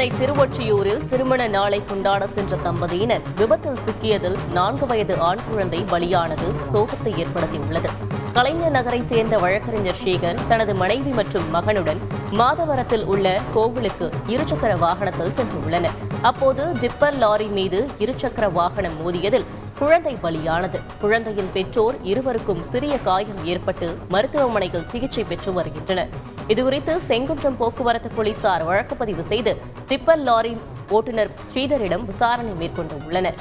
சென்னை திருவொற்றியூரில் திருமண நாளை கொண்டாட சென்ற தம்பதியினர் விபத்தில் சிக்கியதில் 4 வயது ஆண் குழந்தை பலியானது சோகத்தை ஏற்படுத்தியுள்ளது. கலைஞர் நகரை சேர்ந்த வழக்கறிஞர் சேகர் தனது மனைவி மற்றும் மகனுடன் மாதவரத்தில் உள்ள கோவிலுக்கு இருசக்கர வாகனத்தில் சென்றுள்ளனர். அப்போது டிப்பர் லாரி மீது இருசக்கர வாகனம் மோதியதில் குழந்தை பலியானது. குழந்தையின் பெற்றோர் இருவருக்கும் சிறிய காயம் ஏற்பட்டு மருத்துவமனையில் சிகிச்சை பெற்று வருகின்றனர். இதுகுறித்து செங்குன்றம் போக்குவரத்து போலீசார் வழக்கு பதிவு செய்து டிப்பர் லாரி ஓட்டுநர் ஸ்ரீதரிடம் விசாரணை மேற்கொண்டுள்ளனர்.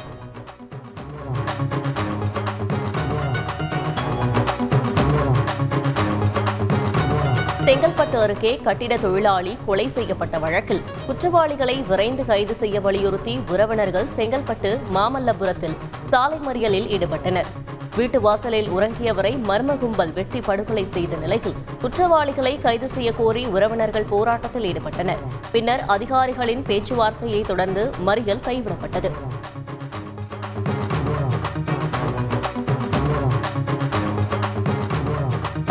செங்கல்பட்டு அருகே கட்டிட தொழிலாளி கொலை செய்யப்பட்ட வழக்கில் குற்றவாளிகளை விரைந்து கைது செய்ய வலியுறுத்தி உறவினர்கள் செங்கல்பட்டு மாமல்லபுரத்தில் சாலை மறியலில் ஈடுபட்டனர். வீட்டு வாசலில் உறங்கியவரை மர்ம கும்பல் வெட்டி படுகொலை செய்த நிலையில் குற்றவாளிகளை கைது செய்ய கோரி உறவினர்கள் போராட்டத்தில் ஈடுபட்டனர். பின்னர் அதிகாரிகளின் பேச்சுவார்த்தையை தொடர்ந்து மறியல் கைவிடப்பட்டது.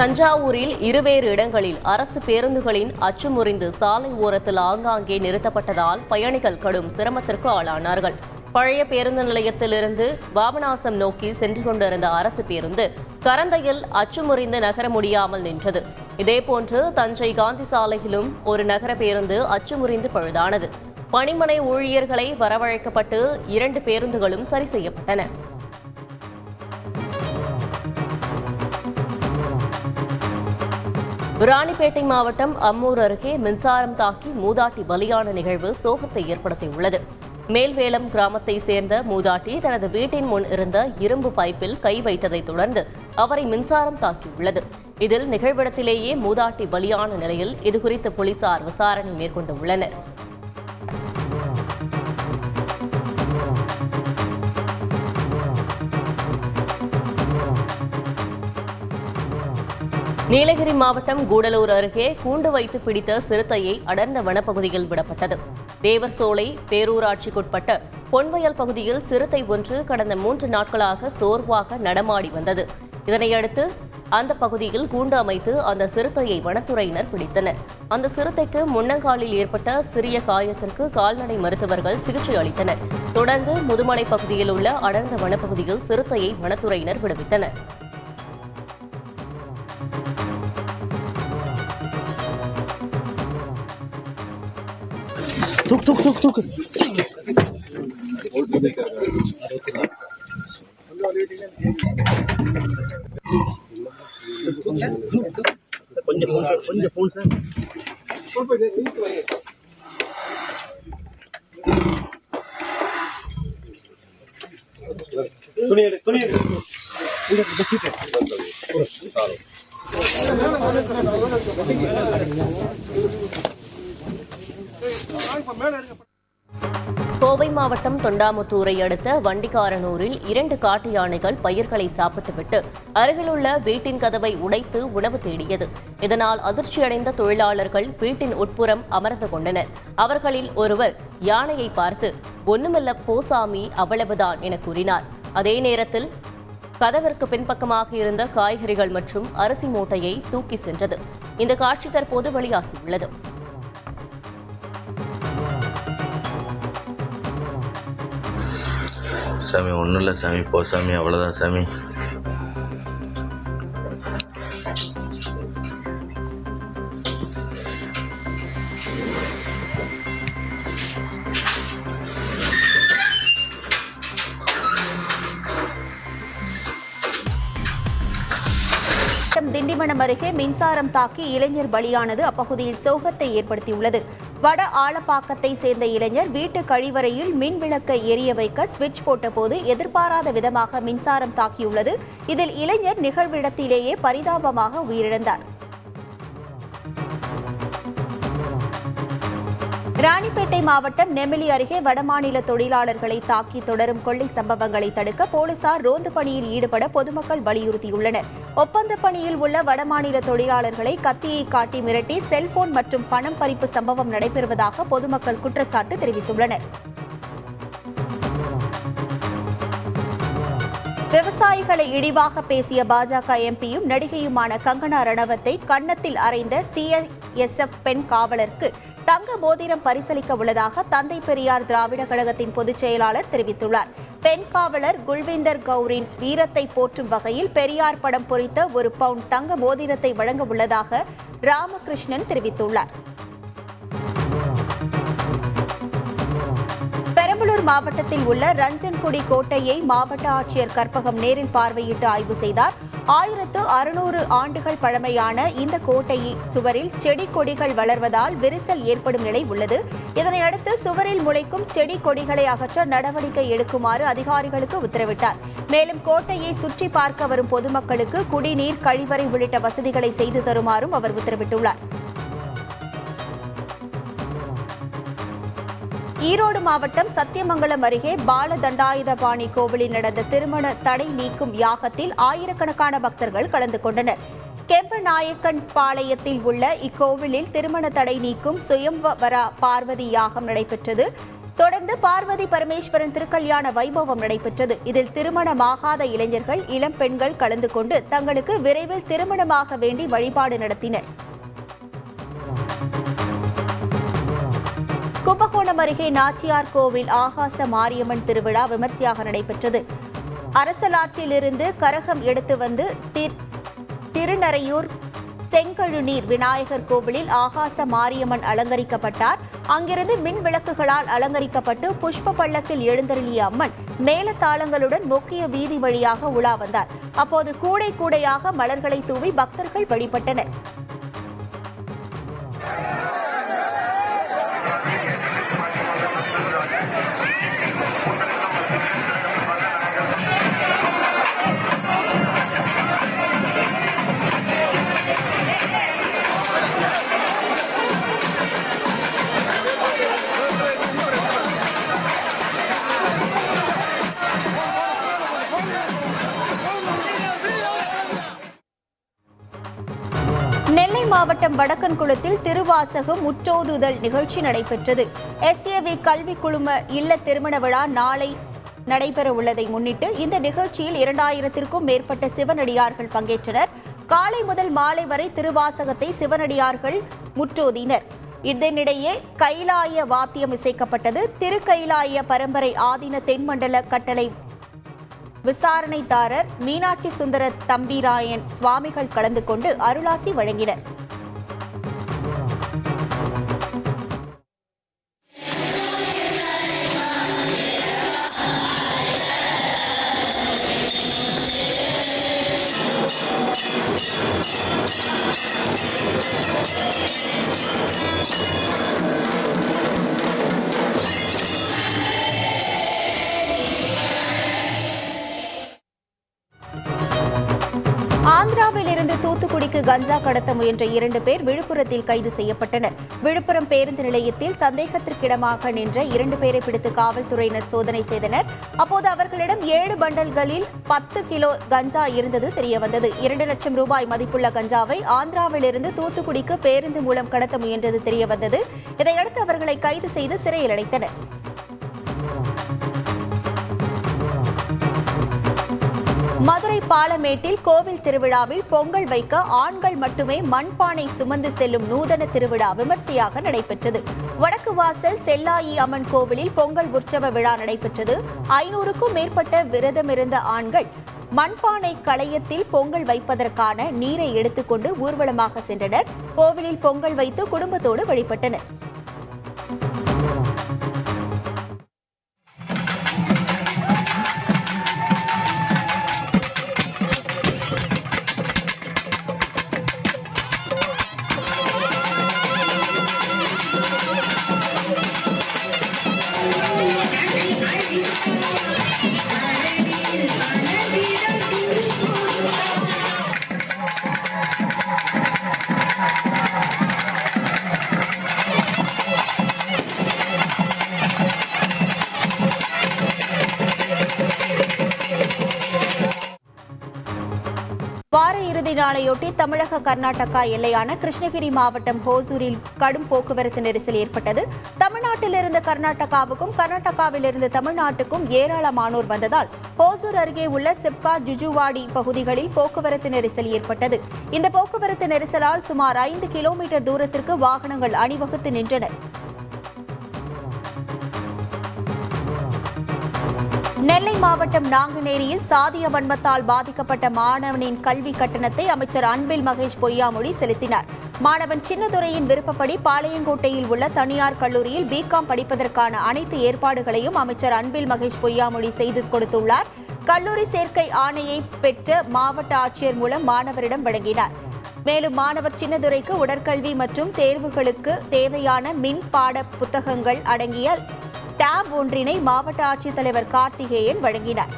தஞ்சாவூரில் இருவேறு இடங்களில் அரசு பேருந்துகளின் அச்சு முறிந்து சாலை ஓரத்தில் ஆங்காங்கே நிறுத்தப்பட்டதால் பயணிகள் கடும் சிரமத்திற்கு ஆளானார்கள். பழைய பேருந்து நிலையத்திலிருந்து பாபநாசம் நோக்கி சென்று கொண்டிருந்த அரசு பேருந்து கரந்தையில் அச்சு முறிந்து நகர முடியாமல் நின்றது. இதேபோன்று தஞ்சை காந்தி சாலையிலும் ஒரு நகர பேருந்து அச்சு முறிந்து பழுதானது. பணிமனை ஊழியர்களை வரவழைக்கப்பட்டு 2 பேருந்துகளும் சரி செய்யப்பட்டன. ராணிப்பேட்டை மாவட்டம் அம்மூர் அருகே மின்சாரம் தாக்கி மூதாட்டி பலியான நிகழ்வு சோகத்தை ஏற்படுத்தியுள்ளது. மேல்வேலம் கிராமத்தை சேர்ந்த மூதாட்டி தனது வீட்டின் முன் இருந்த இரும்பு பைப்பில் கை வைத்ததைத் தொடர்ந்து அவரை மின்சாரம் தாக்கியுள்ளது. இதில் நிகழ்விடத்திலேயே மூதாட்டி பலியான நிலையில் இதுகுறித்து போலீசார் விசாரணை மேற்கொண்டுள்ளனர். நீலகிரி மாவட்டம் கூடலூர் அருகே கூண்டு வைத்து பிடித்த சிறுத்தையை அடர்ந்த வனப்பகுதியில் விடப்பட்டது. தேவர்சோலை பேரூராட்சிக்குட்பட்ட பொன்வயல் பகுதியில் சிறுத்தை ஒன்று கடந்த 3 நாட்களாக சோர்வாக நடமாடி வந்தது. இதனையடுத்து அந்த பகுதியில் கூண்டு அமைத்து அந்த சிறுத்தையை வனத்துறையினர் பிடித்தனர். அந்த சிறுத்தைக்கு முன்னங்காலில் ஏற்பட்ட சிறிய காயத்திற்கு கால்நடை மருத்துவர்கள் சிகிச்சை அளித்தனர். தொடர்ந்து முதுமலை பகுதியில் உள்ள அடர்ந்த வனப்பகுதியில் சிறுத்தையை வனத்துறையினர் விடுவித்தனர். तुक तुक तुक तुक फोन सर கோவை மாவட்டம் தொண்டாமுத்தூரை அடுத்த வண்டிக்காரனூரில் 2 காட்டு யானைகள் பயிர்களை சாப்பிட்டுவிட்டு அருகிலுள்ள வீட்டின் கதவை உடைத்து உணவு தேடியது. இதனால் அதிர்ச்சியடைந்த தொழிலாளர்கள் வீட்டின் உட்புறம் அமர்ந்து கொண்டனர். அவர்களில் ஒருவர் யானையை பார்த்து "ஒண்ணுமில்ல போசாமி, அவ்வளவுதான்" என கூறினார். அதே நேரத்தில் கதவிற்கு பின்பக்கமாக இருந்த காய்கறிகள் மற்றும் அரிசி மூட்டையை தூக்கி சென்றது. இந்த காட்சி தற்போது வெளியாகியுள்ளது. சாமி ஒன்றும் இல்லை சாமி, போ சாமி, அவ்வளோதான் சாமி. திண்டிவனம் அருகே மின்சாரம் தாக்கி இளைஞர் பலியானது அப்பகுதியில் சோகத்தை ஏற்படுத்தியுள்ளது. வட ஆலப்பாக்கத்தை சேர்ந்த இளைஞர் வீட்டு கழிவறையில் மின் விளக்கை எரிய வைக்க சுவிட்ச் போட்டபோது எதிர்பாராத விதமாக மின்சாரம் தாக்கியுள்ளது. இதில் இளைஞர் நிகழ்விடத்திலேயே பரிதாபமாக உயிரிழந்தார். ராணிப்பேட்டை மாவட்டம் நெமிலி அருகே வடமாநில தொழிலாளர்களை தாக்கி தொடரும் கொள்ளை சம்பவங்களை தடுக்க போலீசார் ரோந்து பணியில் ஈடுபட பொதுமக்கள் வலியுறுத்தியுள்ளனர். ஒப்பந்த பணியில் உள்ள வடமாநில தொழிலாளர்களை கத்தியை காட்டி மிரட்டி செல்போன் மற்றும் பணம் பறிப்பு சம்பவம் நடைபெறுவதாக பொதுமக்கள் குற்றச்சாட்டு தெரிவித்துள்ளனர். விவசாயிகளை இழிவாக பேசிய பாஜக எம்பியும் நடிகையுமான கங்கனா ரணவத்தை கன்னத்தில் அறைந்த சிஐஎஸ்எஃப் பெண் காவலருக்கு தங்க மோதிரம் பரிசளிக்க உள்ளதாக தந்தை பெரியார் திராவிட கழகத்தின் பொதுச் செயலாளர் தெரிவித்துள்ளார். பெண் காவலர் குல்விந்தர் கவுரின் வீரத்தை போற்றும் வகையில் பெரியார் படம் பொறித்த 1 பவுண்ட் தங்க மோதிரத்தை வழங்க உள்ளதாக ராமகிருஷ்ணன் தெரிவித்துள்ளார். பெரம்பலூர் மாவட்டத்தில் உள்ள ரஞ்சன்குடி கோட்டையை மாவட்ட ஆட்சியர் கற்பகம் நேரில் பார்வையிட்டு ஆய்வு செய்தார். 1600 ஆண்டுகள் பழமையான இந்த கோட்டை சுவரில் செடி கொடிகள் வளர்வதால் விரிசல் ஏற்படும் நிலை உள்ளது. இதனையடுத்து சுவரில் முளைக்கும் செடி கொடிகளை அகற்ற நடவடிக்கை எடுக்குமாறு அதிகாரிகளுக்கு உத்தரவிட்டார். மேலும் கோட்டையை சுற்றி பார்க்க வரும் பொதுமக்களுக்கு குடிநீர், கழிவறை உள்ளிட்ட வசதிகளை செய்து தருமாறும் அவர் உத்தரவிட்டுள்ளார். ஈரோடு மாவட்டம் சத்தியமங்கலம் அருகே பாலதண்டாயுதபாணி கோவிலில் நடந்த திருமண தடை நீக்கும் யாகத்தில் ஆயிரக்கணக்கான பக்தர்கள் கலந்து கொண்டனர். கெம்பநாயக்கன் பாளையத்தில் உள்ள இக்கோவிலில் திருமண தடை நீக்கும் சுயம்வர பார்வதி யாகம் நடைபெற்றது. தொடர்ந்து பார்வதி பரமேஸ்வரன் திருக்கல்யாண வைபவம் நடைபெற்றது. இதில் திருமணமாகாத இளைஞர்கள், இளம் பெண்கள் கலந்து கொண்டு தங்களுக்கு விரைவில் திருமணமாக வேண்டி வழிபாடு நடத்தினர். கும்பகோணம் அருகே நாச்சியார் கோவில் ஆகாச மாரியம்மன் திருவிழா விமர்சையாக நடைபெற்றது. அரசலாற்றிலிருந்து கரகம் எடுத்து வந்து திருநறையூர் செங்கழுநீர் விநாயகர் கோவிலில் ஆகாச மாரியம்மன் அலங்கரிக்கப்பட்டார். அங்கிருந்து மின் விளக்குகளால் அலங்கரிக்கப்பட்டு புஷ்ப பல்லக்கில் எழுந்தருளிய அம்மன் மேலதாளங்களுடன் முக்கிய வீதி வழியாக உலா வந்தார். அப்போது கூடை கூடையாக மலர்களை தூவி பக்தர்கள் வழிபட்டனர். நெல்லை மாவட்டம் வடக்கன்குளத்தில் திருவாசகம் முற்றோதுதல் நிகழ்ச்சி நடைபெற்றது. SAV கல்வி குழும இல்ல திருமண விழா நாளை நடைபெற உள்ளதை முன்னிட்டு இந்த நிகழ்ச்சியில் 2000க்கும் மேற்பட்ட சிவனடியார்கள் பங்கேற்றனர். காலை முதல் மாலை வரை திருவாசகத்தை சிவனடியார்கள் முற்றோதினர். இதனிடையே கைலாய வாத்தியம் இசைக்கப்பட்டது. திருக்கைலாய பரம்பரை ஆதீன தென்மண்டல கட்டளை விசாரணைதாரர் மீனாட்சி சுந்தர தம்பிராயன் சுவாமிகள் கலந்து கொண்டு அருளாசி வழங்கினர். ஆந்திராவில் இருந்து தூத்துக்குடிக்கு கஞ்சா கடத்த முயன்ற 2 பேர் விழுப்புரத்தில் கைது செய்யப்பட்டனர். விழுப்புரம் பேருந்து நிலையத்தில் சந்தேகத்திற்கிடமாக நின்ற 2 பேரை பிடித்து காவல்துறையினர் சோதனை செய்தனர். அப்போது அவர்களிடம் 7 பண்டல்களில் 10 கிலோ கஞ்சா இருந்தது தெரியவந்தது. 2 லட்சம் ரூபாய் மதிப்புள்ள கஞ்சாவை ஆந்திராவில் இருந்து தூத்துக்குடிக்கு பேருந்து மூலம் கடத்த முயன்றது தெரியவந்தது. இதையடுத்து அவர்களை கைது செய்து சிறையில் அடைத்தனர். மதுரை பாலமேட்டில் கோவில் திருவிழாவில் பொங்கல் வைக்க ஆண்கள் மட்டுமே மண்பானை சுமந்து செல்லும் நூதன திருவிழா விமர்சையாக நடைபெற்றது. வடக்கு வாசல் செல்லாயி அம்மன் கோவிலில் பொங்கல் உற்சவ விழா நடைபெற்றது. 500க்கும் மேற்பட்ட விரதமிருந்த ஆண்கள் மண்பானை களையத்தில் பொங்கல் வைப்பதற்கான நீரை எடுத்துக்கொண்டு ஊர்வலமாக சென்றனர். கோவிலில் பொங்கல் வைத்து குடும்பத்தோடு வழிபட்டனர். தீபாவளி நாளையொட்டி தமிழக கர்நாடகா எல்லையான கிருஷ்ணகிரி மாவட்டம் ஹோசூரில் கடும் போக்குவரத்து நெரிசல் ஏற்பட்டது. தமிழ்நாட்டிலிருந்து கர்நாடகாவுக்கும் கர்நாடகாவிலிருந்து தமிழ்நாட்டுக்கும் ஏராளமானோர் வந்ததால் ஹோசூர் அருகே உள்ள சிப்கா ஜுஜுவாடி பகுதிகளில் போக்குவரத்து நெரிசல் ஏற்பட்டது. இந்த போக்குவரத்து நெரிசலால் சுமார் 5 கிலோமீட்டர் தூரத்திற்கு வாகனங்கள் அணிவகுத்து நின்றன. நெல்லை மாவட்டம் நாங்குநேரியில் சாதிய வன்மத்தால் பாதிக்கப்பட்ட மாணவனின் கல்வி கட்டணத்தை அமைச்சர் அன்பில் மகேஷ் பொய்யாமொழி செலுத்தினார். மாணவன் சின்னதுரையின் விருப்பப்படி பாளையங்கோட்டையில் உள்ள தனியார் கல்லூரியில் பிகாம் படிப்பதற்கான அனைத்து ஏற்பாடுகளையும் அமைச்சர் அன்பில் மகேஷ் பொய்யாமொழி செய்து கொடுத்துள்ளார். கல்லூரி சேர்க்கை ஆணையை பெற்ற மாவட்ட ஆட்சியர் மூலம் மாணவரிடம் வழங்கினார். மேலும் மாணவர் சின்னதுரைக்கு உடற்கல்வி மற்றும் தேர்வுகளுக்கு தேவையான மின் பாட புத்தகங்கள் அடங்கிய டேப் ஒன்றினை மாவட்ட ஆட்சித்தலைவர் கார்த்திகேயன் வழங்கினார்.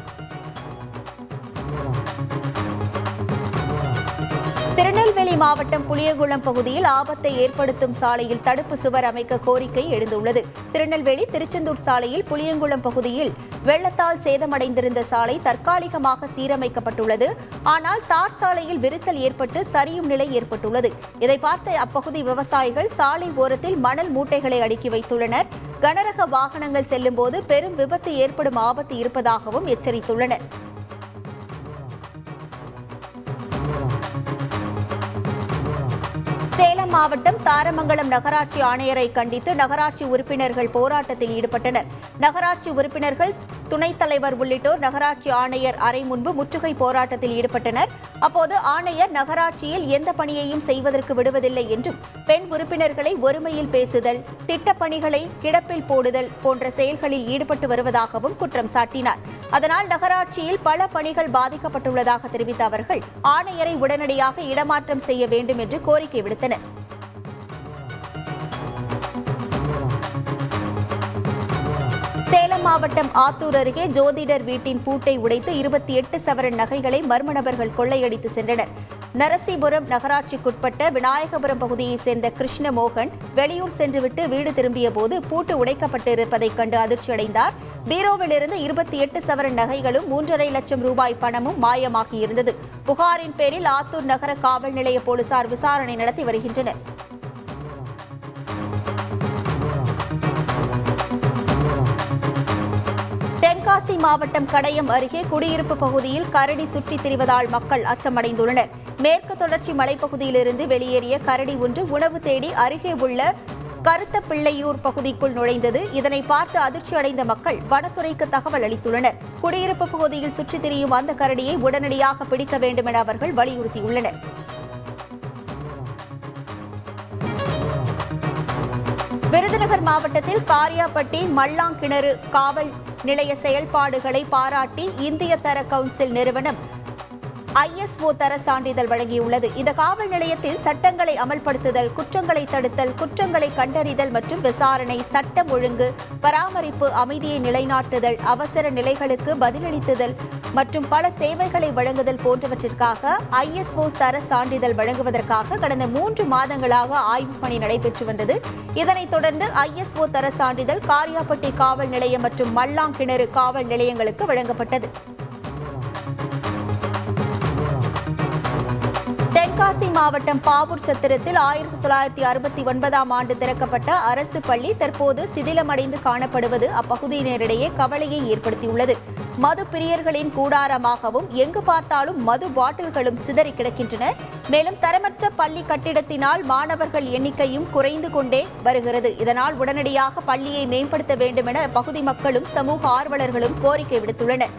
திருநெல்வேலி மாவட்டம் புளியங்குளம் பகுதியில் ஆபத்தை ஏற்படுத்தும் சாலையில் தடுப்பு சுவர் அமைக்க கோரிக்கை எழுந்துள்ளது. திருநெல்வேலி திருச்செந்தூர் சாலையில் புளியங்குளம் பகுதியில் வெள்ளத்தால் சேதமடைந்திருந்த சாலை தற்காலிகமாக சீரமைக்கப்பட்டுள்ளது. ஆனால் தார் சாலையில் விரிசல் ஏற்பட்டு சரியும் நிலை ஏற்பட்டுள்ளது. இதை பார்த்த அப்பகுதி விவசாயிகள் சாலை ஓரத்தில் மணல் மூட்டைகளை அடுக்கி வைத்துள்ளனர். கனரக வாகனங்கள் செல்லும் போது பெரும் விபத்து ஏற்படும் ஆபத்து இருப்பதாகவும் எச்சரித்துள்ளனர். சேலம் மாவட்டம் தாரமங்கலம் நகராட்சி ஆணையரை கண்டித்து நகராட்சி உறுப்பினர்கள் போராட்டத்தில் ஈடுபட்டனர். நகராட்சி உறுப்பினர்கள், துணைத் தலைவர் உள்ளிட்டோர் நகராட்சி ஆணையர் அறை முன்பு முற்றுகை போராட்டத்தில் ஈடுபட்டனர். அப்போது ஆணையர் நகராட்சியில் எந்த பணியையும் செய்வதற்கு விடுவதில்லை என்றும், பெண் உறுப்பினர்களை ஒருமையில் பேசுதல், திட்டப்பணிகளை கிடப்பில் போடுதல் போன்ற செயல்களில் ஈடுபட்டு வருவதாகவும் குற்றம் சாட்டினார். அதனால் நகராட்சியில் பல பணிகள் பாதிக்கப்பட்டுள்ளதாக தெரிவித்த அவர்கள் ஆணையரை உடனடியாக இடமாற்றம் செய்ய வேண்டும் என்று கோரிக்கை விடுத்தனர். சேலம் மாவட்டம் ஆத்தூர் அருகே ஜோதிடர் வீட்டின் பூட்டை உடைத்து 28 சவரன் நகைகளை மர்ம நபர்கள் கொள்ளையடித்து சென்றனர். நரசிபுரம் நகராட்சிக்குட்பட்ட விநாயகபுரம் பகுதியைச் சேர்ந்த கிருஷ்ணமோகன் வெளியூர் சென்றுவிட்டு வீடு திரும்பிய போது பூட்டு உடைக்கப்பட்டிருப்பதைக் கண்டு அதிர்ச்சியடைந்தார். பீரோவிலிருந்து 28 சவரன் நகைகளும் 3.5 லட்சம் ரூபாய் பணமும் மாயமாகியிருந்தது. புகாரின் பேரில் ஆத்தூர் நகர காவல் நிலைய போலீசார் விசாரணை நடத்தி வருகின்றனர். தென்காசி மாவட்டம் கடையம் அருகே குடியிருப்பு பகுதியில் கரடி சுற்றித் திரிவதால் மக்கள் அச்சமடைந்துள்ளனர். மேற்கு தொடர்ச்சி மலைப்பகுதியிலிருந்து வெளியேறிய கரடி ஒன்று உணவு தேடி அருகே உள்ள கருத்த பிள்ளையூர் பகுதிக்குள் நுழைந்தது. இதனை பார்த்து அதிர்ச்சி அடைந்த மக்கள் வனத்துறைக்கு தகவல் அளித்துள்ளனர். குடியிருப்பு பகுதியில் சுற்றித் திரியும் அந்த கரடியை உடனடியாக பிடிக்க வேண்டும் என அவர்கள் வலியுறுத்தியுள்ளனர். விருதுநகர் மாவட்டத்தில் காரியாபட்டி மல்லாங்கிணறு காவல் நிலைய செயல்பாடுகளை பாராட்டி இந்திய தர கவுன்சில் நிறுவனம் ISO தர சான்றிதழ் வழங்கியுள்ளது. இந்த காவல் நிலையத்தில் சட்டங்களை அமல்படுத்துதல், குற்றங்களை தடுத்தல், குற்றங்களை கண்டறிதல் மற்றும் விசாரணை, சட்டம் ஒழுங்கு பராமரிப்பு, அமைதியை நிலைநாட்டுதல், அவசர நிலைகளுக்கு பதிலளித்துதல் மற்றும் பல சேவைகளை வழங்குதல் போன்றவற்றிற்காக ISO தர சான்றிதழ் வழங்குவதற்காக கடந்த 3 மாதங்களாக ஆய்வுப் பணி நடைபெற்று வந்தது. இதனைத் தொடர்ந்து ISO தர சான்றிதழ் காரியாபட்டி காவல் நிலையம் மற்றும் மல்லாங்கிணறு காவல் நிலையங்களுக்கு வழங்கப்பட்டது. தென்காசி மாவட்டம் பாவூர் சத்திரத்தில் 1969ஆம் ஆண்டு திறக்கப்பட்ட அரசு பள்ளி தற்போது சிதிலமடைந்து காணப்படுவது அப்பகுதியினரிடையே கவலையை ஏற்படுத்தியுள்ளது. மது பிரியர்களின் கூடாரமாகவும் எங்கு பார்த்தாலும் மது பாட்டில்களும் சிதறி கிடக்கின்றன. மேலும் தரமற்ற பள்ளி கட்டிடத்தினால் மாணவர்கள் எண்ணிக்கையும் குறைந்து கொண்டே வருகிறது. இதனால் உடனடியாக பள்ளியை மேம்படுத்த வேண்டும் என பகுதி மக்களும் சமூக ஆர்வலர்களும் கோரிக்கை விடுத்துள்ளனர்.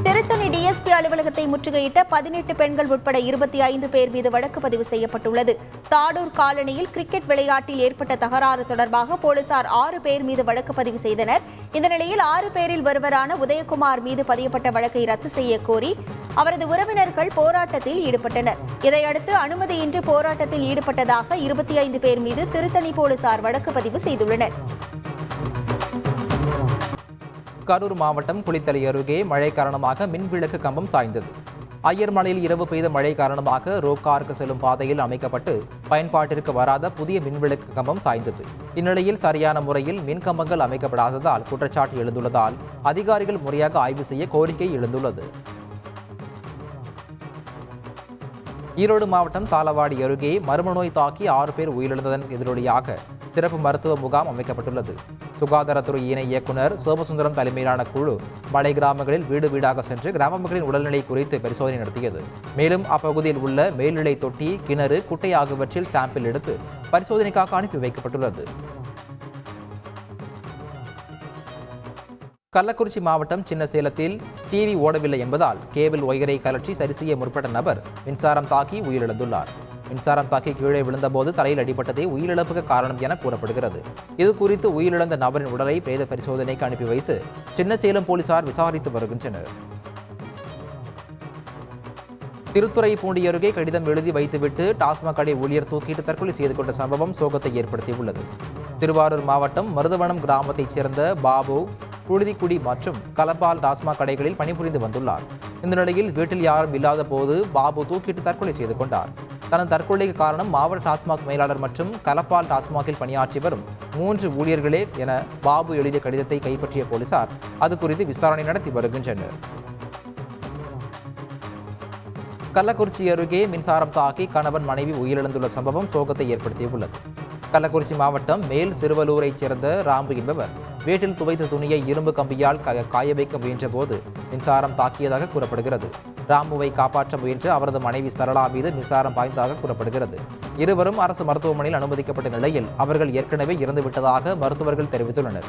திருத்தணி DSP அலுவலகத்தை முற்றுகையிட்ட 18 பெண்கள் உட்பட 25 பேர் மீது வழக்கு பதிவு செய்யப்பட்டுள்ளது. தாடூர் காலனியில் கிரிக்கெட் விளையாட்டில் ஏற்பட்ட தகராறு தொடர்பாக போலீசார் 6 பேர் மீது வழக்கு பதிவு செய்தனர். இந்த நிலையில் 6 பேரில் ஒருவரான உதயகுமார் மீது பதியப்பட்ட வழக்கை ரத்து செய்ய கோரி அவரது உறவினர்கள் போராட்டத்தில் ஈடுபட்டனர். இதையடுத்து அனுமதியின்றி போராட்டத்தில் ஈடுபட்டதாக 25 பேர் மீது திருத்தணி போலீசார் வழக்கு பதிவு செய்துள்ளனர். கரூர் மாவட்டம் குளித்தலை அருகே மழை காரணமாக மின்விளக்கு கம்பம் சாய்ந்தது. ஐயர்மலையில் இரவு பெய்த மழை காரணமாக ரோப்காருக்கு செல்லும் பாதையில் அமைக்கப்பட்டு பயன்பாட்டிற்கு வராத புதிய மின்விளக்கு கம்பம் சாய்ந்தது. இந்நிலையில் சரியான முறையில் மின்கம்பங்கள் அமைக்கப்படாததால் குற்றச்சாட்டு எழுந்துள்ளதால் அதிகாரிகள் முறையாக ஆய்வு செய்ய கோரிக்கை எழுந்துள்ளது. ஈரோடு மாவட்டம் தாளவாடி அருகே மர்ம நோய் தாக்கி 6 பேர் உயிரிழந்ததன் எதிரொலியாக சிறப்பு மருத்துவ முகாம் அமைக்கப்பட்டுள்ளது. சுகாதாரத்துறை இணை இயக்குநர் சோமசுந்தரம் தலைமையிலான குழு மலை கிராமங்களில் வீடு வீடாக சென்று கிராம மக்களின் உடல்நிலை குறித்து பரிசோதனை நடத்தியது. மேலும் அப்பகுதியில் உள்ள மேல்நிலை தொட்டி, கிணறு, குட்டை ஆகியவற்றில் சாம்பிள் எடுத்து பரிசோதனைக்காக அனுப்பி வைக்கப்பட்டுள்ளது. கள்ளக்குறிச்சி மாவட்டம் சின்னசேலத்தில் டிவி ஓடவில்லை என்பதால் கேபிள் ஒயரை கலற்றி சரி செய்ய முற்பட்ட நபர் மின்சாரம் தாக்கி உயிரிழந்துள்ளார். மின்சாரம் தாக்கி கீழே விழுந்தபோது தலையில் அடிபட்டதே உயிரிழப்புக்கு காரணம் என கூறப்படுகிறது. இது குறித்து உயிரிழந்த நபரின் உடலை பிரேத பரிசோதனைக்கு அனுப்பி வைத்து சின்னசேலம் போலீசார் விசாரித்து வருகின்றனர். திருத்துறைப்பூண்டி அருகே கடிதம் எழுதி வைத்துவிட்டு டாஸ்மாக் கடை ஊழியர் தூக்கிட்டு தற்கொலை செய்து கொண்ட சம்பவம் சோகத்தை ஏற்படுத்தியுள்ளது. திருவாரூர் மாவட்டம் மருதவனம் கிராமத்தைச் சேர்ந்த பாபு புழுதிக்குடி மற்றும் கலப்பால் டாஸ்மாக் கடைகளில் பணிபுரிந்து வந்துள்ளார். இந்த நிலையில் வீட்டில் யாரும் இல்லாத போது பாபு தூக்கிட்டு தற்கொலை செய்து கொண்டார். தனது தற்கொலைக்கு காரணம் மாவட்ட டாஸ்மாக் மேலாளர் மற்றும் கலப்பால் டாஸ்மாகில் பணியாற்றி வரும் 3 ஊழியர்களே என பாபு எழுதிய கடிதத்தை கைப்பற்றிய போலீசார் அது குறித்து விசாரணை நடத்தி வருகின்றனர். கள்ளக்குறிச்சி அருகே மின்சாரம் தாக்கி கணவன் மனைவி உயிரிழந்துள்ள சம்பவம் சோகத்தை ஏற்படுத்தியுள்ளது. கள்ளக்குறிச்சி மாவட்டம் மேல் சிறுவலூரைச் சேர்ந்த ராம்பு என்பவர் வீட்டில் துவைத்த துணியை இரும்பு கம்பியால் காய வைக்க முயன்ற போது மின்சாரம் தாக்கியதாக கூறப்படுகிறது. ராம்புவை காப்பாற்ற முயன்ற அவரது மனைவி சரளா மீது மின்சாரம் பாய்ந்ததாக கூறப்படுகிறது. இருவரும் அரசு மருத்துவமனையில் அனுமதிக்கப்பட்ட நிலையில் அவர்கள் ஏற்கனவே இறந்துவிட்டதாக மருத்துவர்கள் தெரிவித்துள்ளனர்.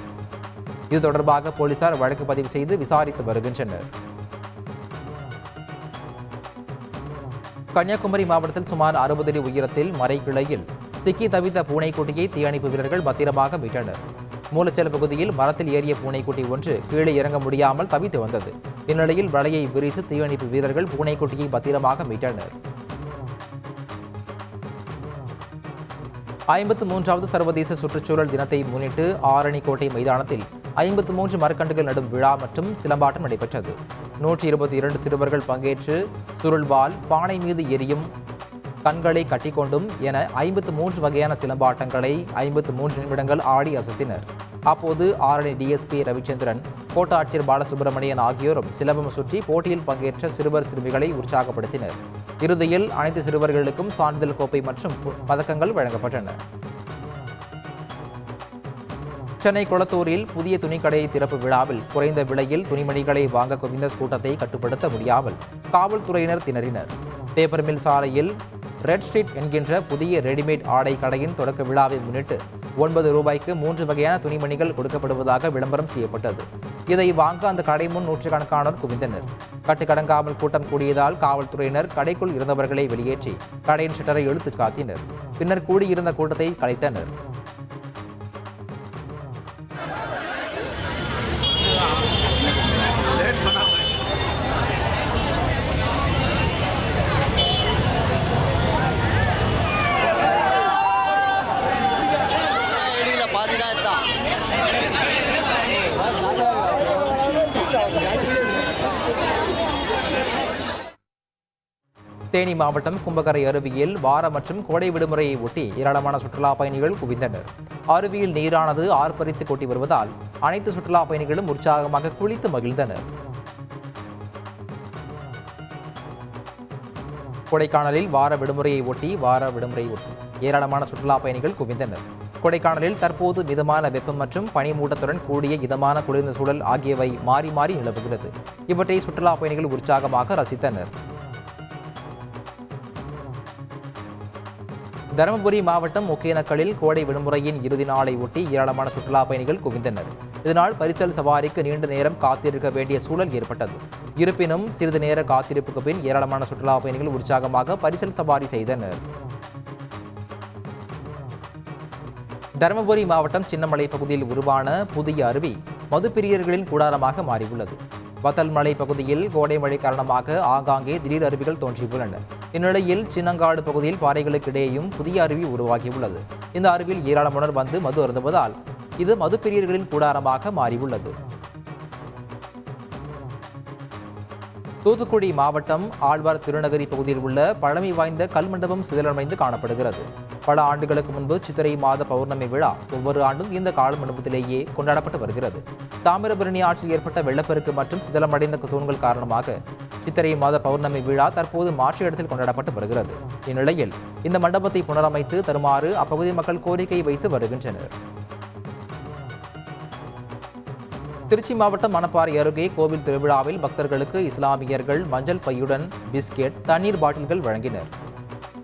இது தொடர்பாக போலீசார் வழக்கு பதிவு செய்து விசாரித்து வருகின்றனர். கன்னியாகுமரி மாவட்டத்தில் சுமார் 60 அடி உயரத்தில் மரைக்கிளையில் சிக்கி தவித்த பூனைக்குட்டியை தீயணைப்பு வீரர்கள் பத்திரமாக மீட்டனர். மூலச்சல் பகுதியில் மரத்தில் ஏறிய பூனைக்குட்டி ஒன்று கீழே இறங்க முடியாமல் தவித்து வந்தது. இந்நிலையில் வலையை விரித்து தீயணைப்பு வீரர்கள் பூனைக்குட்டியை பத்திரமாக மீட்டனர். 53வது சர்வதேச சுற்றுச்சூழல் தினத்தை முன்னிட்டு ஆரணிக்கோட்டை மைதானத்தில் 53 மரக்கன்றுகள் நடும் விழா மற்றும் சிலம்பாட்டம் நடைபெற்றது. 122 சிறுவர்கள் பங்கேற்று சுருள்வால், பானை மீது எரியும் கண்களை கட்டிக்கொண்டும் என 53 வகையான சிலம்பாட்டங்களை 53 நிமிடங்கள் ஆடி அசத்தினர். அப்போது ஆரணி டிஎஸ்பி ரவிச்சந்திரன், கோட்டாட்சியர் பாலசுப்ரமணியன் ஆகியோரும் சிலம்பம் சுற்றி போட்டியில் பங்கேற்ற சிறுவர் சிறுமிகளை உற்சாகப்படுத்தினர். இறுதியில் அனைத்து சிறுவர்களுக்கும் சான்றிதழ் கோப்பை மற்றும் பதக்கங்கள் வழங்கப்பட்டன. சென்னை கொளத்தூரில் புதிய துணிக்கடையை திறப்பு விழாவில் குறைந்த விலையில் துணிமணிகளை வாங்க குவிந்த கூட்டத்தை கட்டுப்படுத்த முடியாமல் காவல்துறையினர் திணறினர். பேப்பர் மில் சாலையில் ரெட் ஸ்ட்ரீட் என்கின்ற புதிய ரெடிமேட் ஆடை கடையின் தொடக்க விழாவை முன்னிட்டு 9 ரூபாய்க்கு 3 வகையான துணிமணிகள் கொடுக்கப்படுவதாக விளம்பரம் செய்யப்பட்டது. இதை வாங்க அந்த கடை முன் நூற்றுக்கணக்கானோர் குவிந்தனர். கட்டுக்கடங்காமல் கூட்டம் கூடியதால் காவல்துறையினர் கடைக்குள் இருந்தவர்களை வெளியேற்றி கடையின் ஷட்டரை இழுத்து காத்தினர். பின்னர் கூடியிருந்த கூட்டத்தை கலைத்தனர். தேனி மாவட்டம் கும்பகரை அருவியில் வார மற்றும் கோடை விடுமுறையை ஒட்டி ஏராளமான சுற்றுலா பயணிகள் குவிந்தனர். அருவியில் நீரானது ஆர்ப்பரித்து கொட்டி வருவதால் அனைத்து சுற்றுலா பயணிகளும் உற்சாகமாக குளித்து மகிழ்ந்தனர். கொடைக்கானலில் வார விடுமுறையை ஒட்டி ஏராளமான சுற்றுலா பயணிகள் குவிந்தனர். கொடைக்கானலில் தற்போது மிதமான வெப்பம் மற்றும் பனிமூட்டத்துடன் கூடிய இதமான குளிர்ந்த சூழல் ஆகியவை மாறி மாறி நிலவுகிறது. இவற்றை சுற்றுலா பயணிகள் உற்சாகமாக ரசித்தனர். தருமபுரி மாவட்டம் ஒகேனக்கலில் கோடை விடுமுறையின் இறுதி நாளை ஒட்டி ஏராளமான சுற்றுலா பயணிகள் குவிந்தனர். இதனால் பரிசல் சவாரிக்கு நீண்ட நேரம் காத்திருக்க வேண்டிய சூழல் ஏற்பட்டது. இருப்பினும் சிறிது நேர காத்திருப்புக்கு பின் ஏராளமான சுற்றுலா பயணிகள் உற்சாகமாக பரிசல் சவாரி செய்தனர். தருமபுரி மாவட்டம் சின்னமலை பகுதியில் உருவான புதிய அருவி மதுப்பிரியர்களின் கூடாரமாக மாறியுள்ளது. வத்தல்மலை பகுதியில் கோடை மழை காரணமாக ஆங்காங்கே திடீர் அருவிகள் தோன்றியுள்ளன. இந்நிலையில் சின்னங்காடு பகுதியில் பாறைகளுக்கு இடையேயும் புதிய அருவி உருவாகியுள்ளது. இந்த அருவியில் ஏராளமானோர் வந்து மது அருந்துவதால் இது மதுப்பிரியர்களின் கூடாரமாக மாறியுள்ளது. தூத்துக்குடி மாவட்டம் ஆழ்வார் திருநகரி பகுதியில் உள்ள பழமை வாய்ந்த கல் மண்டபம் சிதிலமைந்து காணப்படுகிறது. பல ஆண்டுகளுக்கு முன்பு சித்திரை மாத பௌர்ணமி விழா ஒவ்வொரு ஆண்டும் இந்த கால மண்டபத்திலேயே கொண்டாடப்பட்டு வருகிறது. தாமிரபரணி ஆற்றில் ஏற்பட்ட வெள்ளப்பெருக்கு மற்றும் சிதிலமடைந்த தூண்கள் காரணமாக சித்திரை மாத பௌர்ணமி விழா தற்போது மாற்று இடத்தில் கொண்டாடப்பட்டு வருகிறது. இந்நிலையில் இந்த மண்டபத்தை புனரமைத்து தருமாறு அப்பகுதி மக்கள் கோரிக்கை வைத்து வருகின்றனர். திருச்சி மாவட்டம் மணப்பாறை அருகே கோவில் திருவிழாவில் பக்தர்களுக்கு இஸ்லாமியர்கள் மஞ்சள் பையுடன் பிஸ்கெட், தண்ணீர் பாட்டில்கள் வழங்கினர்.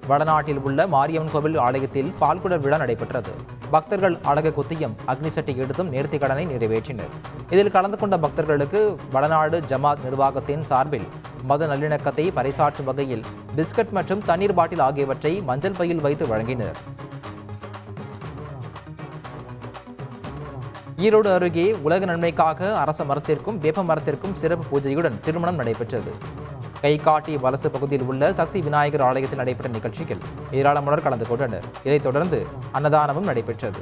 வடநாட்டில் உள்ள மாரியம்மன் கோவில் ஆலயத்தில் பால்குடர் விழா நடைபெற்றது. பக்தர்கள் அழகு குத்தியும் அக்னி சட்டி எடுத்தும் நேர்த்திக் கடனை நிறைவேற்றினர். இதில் கலந்து கொண்ட பக்தர்களுக்கு வடநாடு ஜமாத் நிர்வாகத்தின் சார்பில் மத நல்லிணக்கத்தை பறைசாற்றும் வகையில் பிஸ்கட் மற்றும் தண்ணீர் பாட்டில் ஆகியவற்றை மஞ்சள் பையில் வைத்து வழங்கினர். ஈரோடு அருகே உலக நன்மைக்காக அரச மரத்திற்கும் வேப்ப மரத்திற்கும் சிறப்பு பூஜையுடன் திருமணம் நடைபெற்றது. கைகாட்டி வலசு பகுதியில் உள்ள சக்தி விநாயகர் ஆலயத்தில் நடைபெற்ற நிகழ்ச்சியில் ஏராளமானோர் கலந்து கொண்டனர். இதைத் தொடர்ந்து அன்னதானமும் நடைபெற்றது.